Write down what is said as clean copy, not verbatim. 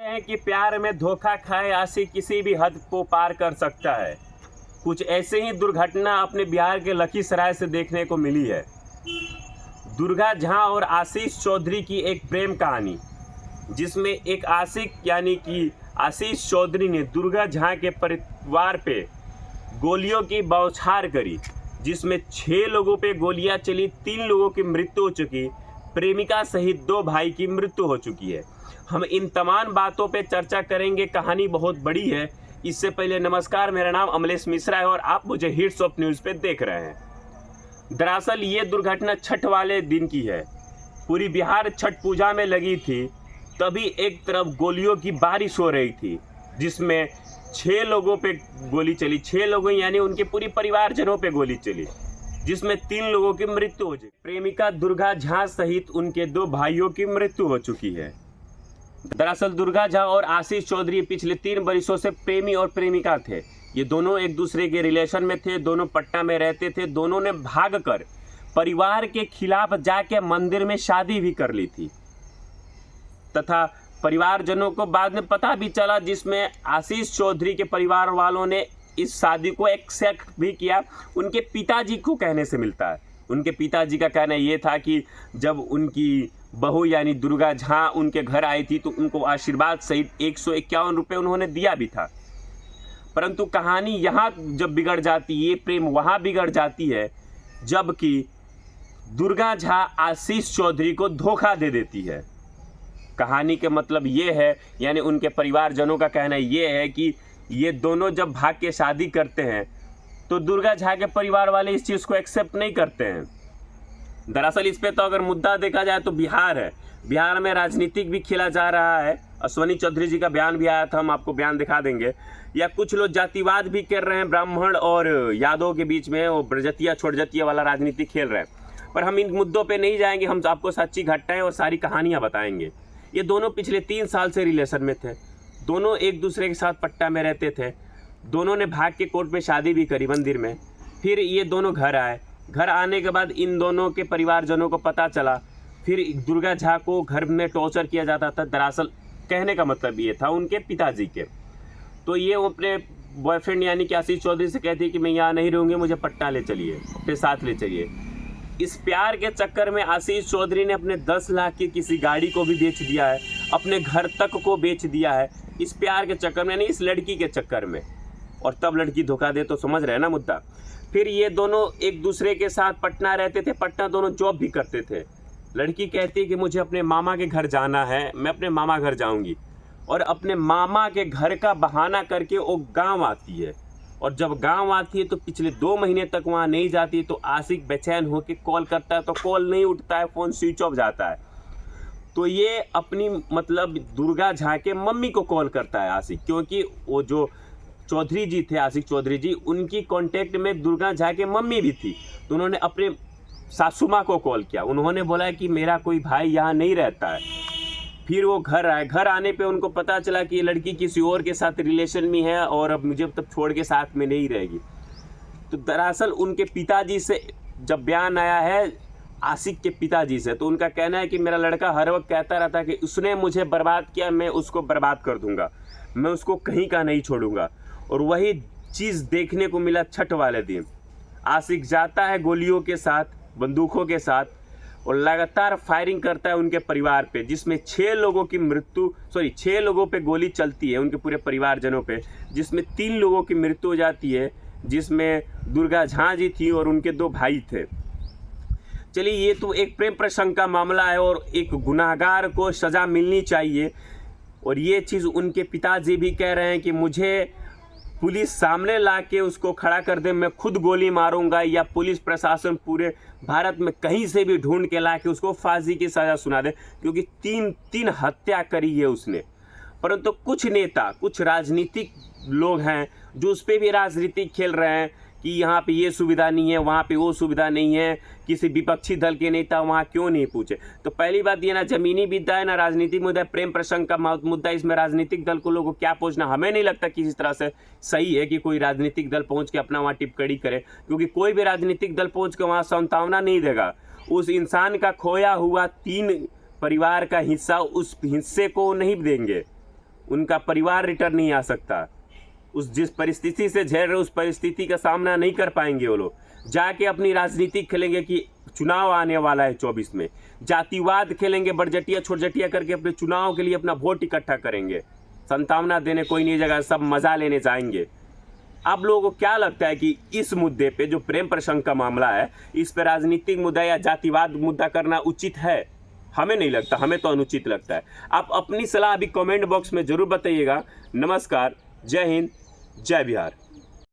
हैं कि प्यार में धोखा खाए आशिक किसी भी हद को पार कर सकता है। कुछ ऐसे ही दुर्घटना अपने बिहार के लखीसराय से देखने को मिली है। दुर्गा झा और आशीष चौधरी की एक प्रेम कहानी, जिसमें एक आशिक यानी कि आशीष चौधरी ने दुर्गा झा के परिवार पे गोलियों की बौछार करी, जिसमें 6 लोगों पे गोलियां चली, 3 लोगों की मृत्यु हो चुकी, प्रेमिका सहित 2 भाई की मृत्यु हो चुकी है। हम इन तमाम बातों पे चर्चा करेंगे। कहानी बहुत बड़ी है। इससे पहले नमस्कार, मेरा नाम अमलेश मिश्रा है और आप मुझे हिट्स ऑफ न्यूज़ पे देख रहे हैं। दरअसल ये दुर्घटना छठ वाले दिन की है। पूरी बिहार छठ पूजा में लगी थी, तभी एक तरफ गोलियों की बारिश हो रही थी, जिसमें 6 लोगों पे गोली चली। 6 लोगों यानी उनके पूरी परिवारजनों पे गोली चली, जिसमें 3 लोगों की मृत्यु हो चुकी। प्रेमिका दुर्गा झा सहित उनके 2 भाइयों की मृत्यु हो चुकी है। दरअसल दुर्गा झा और आशीष चौधरी पिछले 3 वर्षों से प्रेमी और प्रेमिका थे। ये दोनों एक दूसरे के रिलेशन में थे, दोनों पटना में रहते थे। दोनों ने भागकर परिवार के खिलाफ जाके मंदिर में शादी भी कर ली थी, तथा परिवारजनों को बाद में पता भी चला, जिसमें आशीष चौधरी के परिवार वालों ने इस शादी को एक्सेप्ट भी किया। उनके पिताजी को कहने से मिलता है। उनके पिताजी का कहना ये था कि जब उनकी बहू यानी दुर्गा झा उनके घर आई थी तो उनको आशीर्वाद सहित 151 रुपये उन्होंने दिया भी था। परंतु कहानी यहाँ जब बिगड़ जाती, ये प्रेम वहाँ बिगड़ जाती है जबकि दुर्गा झा आशीष चौधरी को धोखा दे देती है। कहानी के मतलब ये है, यानी उनके परिवारजनों का कहना ये है कि ये दोनों जब भाग के शादी करते हैं तो दुर्गा झा के परिवार वाले इस चीज़ को एक्सेप्ट नहीं करते हैं। दरअसल इस पे तो अगर मुद्दा देखा जाए तो बिहार है। बिहार में राजनीतिक भी खेला जा रहा है। अश्वनी चौधरी जी का बयान भी आया था, हम आपको बयान दिखा देंगे। या कुछ लोग जातिवाद भी कर रहे हैं, ब्राह्मण और यादव के बीच में वो ब्रजतिया छोड़जतिया वाला राजनीति खेल रहे हैं। पर हम इन मुद्दों पे नहीं जाएंगे, हम आपको सच्ची घटनाएं और सारी कहानियाँ बताएंगे। ये दोनों पिछले 3 साल से रिलेशन में थे। दोनों एक दूसरे के साथ पट्टा में रहते थे। दोनों ने भाग के कोर्ट में शादी भी करी मंदिर में। फिर ये दोनों घर आए। घर आने के बाद इन दोनों के परिवारजनों को पता चला। फिर दुर्गा झा को घर में टॉर्चर किया जाता था। दरअसल कहने का मतलब ये था उनके पिताजी के। तो ये अपने बॉयफ्रेंड यानी कि आशीष चौधरी से कहती कि मैं यहाँ नहीं रहूँगी, मुझे पट्टा ले चलिए, अपने साथ ले चलिए। इस प्यार के चक्कर में आशीष चौधरी ने अपने 10 लाख की किसी गाड़ी को भी बेच दिया है, अपने घर तक को बेच दिया है इस प्यार के चक्कर में, यानी इस लड़की के चक्कर में। और तब लड़की धोखा दे तो समझ रहे हैं ना मुद्दा। फिर ये दोनों एक दूसरे के साथ पटना रहते थे, पटना दोनों जॉब भी करते थे। लड़की कहती है कि मुझे अपने मामा के घर जाना है, मैं अपने मामा घर जाऊंगी, और अपने मामा के घर का बहाना करके वो गांव आती है। और जब गांव आती है तो पिछले 2 महीने तक वहाँ नहीं जाती। तो आशिक बेचैन होकर कॉल करता है तो कॉल नहीं उठता है, फ़ोन स्विच ऑफ जाता है। तो ये अपनी मतलब दुर्गा झा के मम्मी को कॉल करता है आशिक, क्योंकि वो जो चौधरी जी थे, आशिक चौधरी जी, उनकी कांटेक्ट में दुर्गा झा के मम्मी भी थी। तो उन्होंने अपने सासू माँ को कॉल किया। उन्होंने बोला कि मेरा कोई भाई यहाँ नहीं रहता है। फिर वो घर आए। घर आने पे उनको पता चला कि ये लड़की किसी और के साथ रिलेशन में है और अब मुझे तब छोड़ के साथ में नहीं रहेगी। तो दरअसल उनके पिताजी से जब बयान आया है आशिक के पिताजी से, तो उनका कहना है कि मेरा लड़का हर वक्त कहता रहता कि उसने मुझे बर्बाद किया, मैं उसको बर्बाद कर दूंगा, मैं उसको कहीं का नहीं छोड़ूंगा। और वही चीज़ देखने को मिला छठ वाले दिन। आशिक जाता है गोलियों के साथ, बंदूकों के साथ, और लगातार फायरिंग करता है उनके परिवार पे, जिसमें 6 लोगों की मृत्यु 6 लोगों पे गोली चलती है, उनके पूरे परिवारजनों पे, जिसमें 3 लोगों की मृत्यु हो जाती है, जिसमें दुर्गा झा जी थी और उनके 2 भाई थे। चलिए, ये तो एक प्रेम प्रसंग का मामला है और एक गुनाहगार को सज़ा मिलनी चाहिए। और ये चीज़ उनके पिताजी भी कह रहे हैं कि मुझे पुलिस सामने ला के उसको खड़ा कर दे, मैं खुद गोली मारूंगा, या पुलिस प्रशासन पूरे भारत में कहीं से भी ढूंढ के ला के उसको फांसी की सज़ा सुना दे, क्योंकि 3 हत्या करी है उसने। परंतु कुछ नेता, कुछ राजनीतिक लोग हैं जो उस पर भी राजनीति खेल रहे हैं कि यहाँ पे ये सुविधा नहीं है, वहाँ पे वो सुविधा नहीं है, किसी विपक्षी दल के नेता वहाँ क्यों नहीं पूछे। तो पहली बात ये ना ज़मीनी मुद्दा है, ना राजनीतिक मुद्दा है, प्रेम प्रसंग का मुद्दा। इसमें राजनीतिक दल को लोगों को क्या पूछना, हमें नहीं लगता किसी तरह से सही है कि कोई राजनीतिक दल पहुँच के अपना वहाँ टिप्पणी करे, क्योंकि कोई भी राजनीतिक दल पहुँच के वहाँ सांत्वना नहीं देगा। उस इंसान का खोया हुआ 3 परिवार का हिस्सा, उस हिस्से को नहीं देंगे। उनका परिवार रिटर्न नहीं आ सकता। उस जिस परिस्थिति से झेल रहे उस परिस्थिति का सामना नहीं कर पाएंगे वो लोग। जाके अपनी राजनीति खेलेंगे कि चुनाव आने वाला है 24 में, जातिवाद खेलेंगे, बड़जटिया छोटजटिया करके अपने चुनाव के लिए अपना वोट इकट्ठा करेंगे। संतावना देने कोई नहीं जगह, सब मज़ा लेने जाएंगे। आप लोगों को क्या लगता है कि इस मुद्दे पे जो प्रेम प्रसंग का मामला है, इस पे राजनीतिक मुद्दा या जातिवाद मुद्दा करना उचित है? हमें नहीं लगता, हमें तो अनुचित लगता है। आप अपनी सलाह अभी कमेंट बॉक्स में ज़रूर बताइएगा। नमस्कार, जय हिंद, जय बिहार।